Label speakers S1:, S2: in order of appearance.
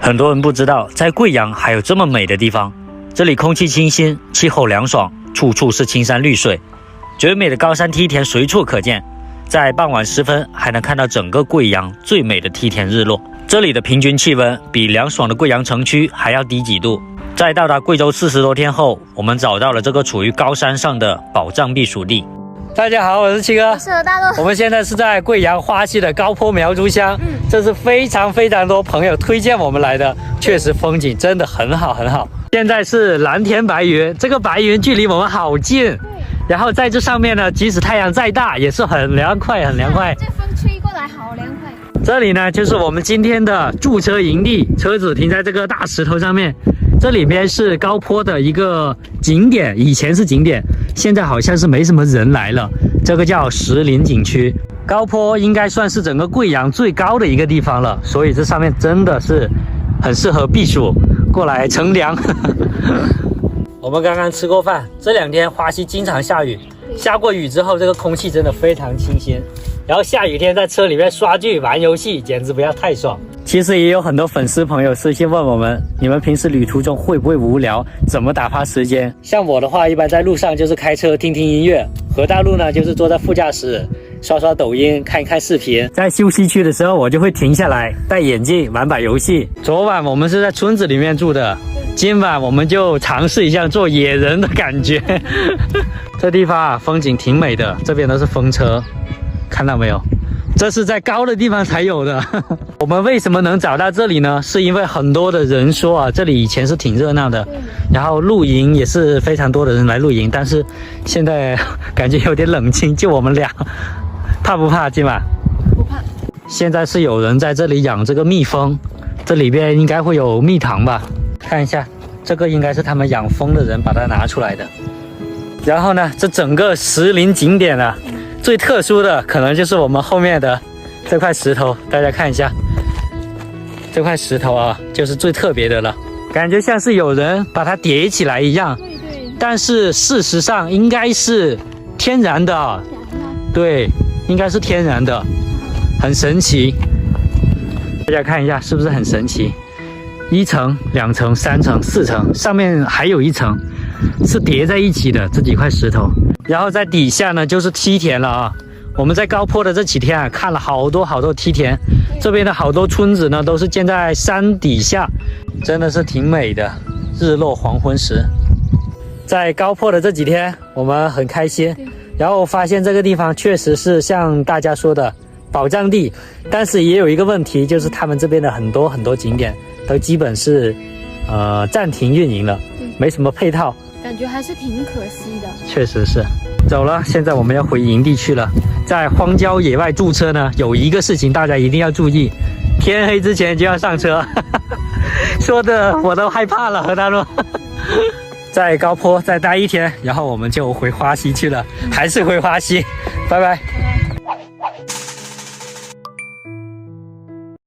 S1: 很多人不知道，在贵阳还有这么美的地方。这里空气清新，气候凉爽，处处是青山绿水，绝美的高山梯田随处可见。在傍晚时分，还能看到整个贵阳最美的梯田日落。这里的平均气温比凉爽的贵阳城区还要低几度。在到达贵州40多天后，我们找到了这个处于高山上的宝藏避暑地。大家好，我是七哥，
S2: 我是何大陆。
S1: 我们现在是在贵阳花溪的高坡苗族乡，这是非常多朋友推荐我们来的，确实风景真的很好。现在是蓝天白云，这个白云距离我们好近，然后在这上面呢，即使太阳再大也是很凉快。
S2: 这风吹过来好凉快。
S1: 这里呢就是我们今天的驻车营地，车子停在这个大石头上面。这里边是高坡的一个景点，以前是景点，现在好像是没什么人来了。这个叫石林景区，高坡应该算是整个贵阳最高的一个地方了，所以这上面真的是很适合避暑，过来乘凉。我们刚刚吃过饭，这2天花溪经常下雨，下过雨之后，这个空气真的非常清新。然后下雨天在车里面刷剧玩游戏，简直不要太爽。其实也有很多粉丝朋友私信问我们，你们平时旅途中会不会无聊，怎么打发时间？像我的话，一般在路上就是开车听音乐，何大陆呢就是坐在副驾驶刷抖音，看一看视频。在休息区的时候，我就会停下来戴眼镜玩把游戏。昨晚我们是在村子里面住的，今晚我们就尝试一下做野人的感觉。这地方啊，风景挺美的，这边都是风车，看到没有？这是在高的地方才有的。我们为什么能找到这里呢？是因为很多的人说啊，这里以前是挺热闹的，然后露营也是非常多的人来露营，但是现在感觉有点冷清，就我们俩。怕不怕今晚？
S2: 不怕。现
S1: 在是有人在这里养这个蜜蜂，这里边应该会有蜜糖吧？看一下，这个应该是他们养蜂的人把它拿出来的。然后呢，这整个石林景点啊，最特殊的可能就是我们后面的这块石头，大家看一下，这块石头啊，就是最特别的了，感觉像是有人把它叠起来一样。
S2: 对。
S1: 但是事实上应该是天然的，对，应该是天然的，很神奇。大家看一下，是不是很神奇？1层、2层、3层、4层，上面还有1层是叠在一起的这几块石头。然后在底下呢就是梯田了啊。我们在高坡的这几天啊，看了好多梯田，这边的好多村子呢都是建在山底下，真的是挺美的。日落黄昏时，在高坡的这几天我们很开心，然后发现这个地方确实是像大家说的宝藏地，但是也有一个问题，就是他们这边的很多景点都基本是暂停运营了，没什么配套，
S2: 感觉还是挺可惜的。
S1: 确实是。走了，现在我们要回营地去了。在荒郊野外驻车呢，有一个事情大家一定要注意，天黑之前就要上车。说的我都害怕了，何大陆。在高坡再待1天，然后我们就回花溪去了，还是回花溪。拜拜。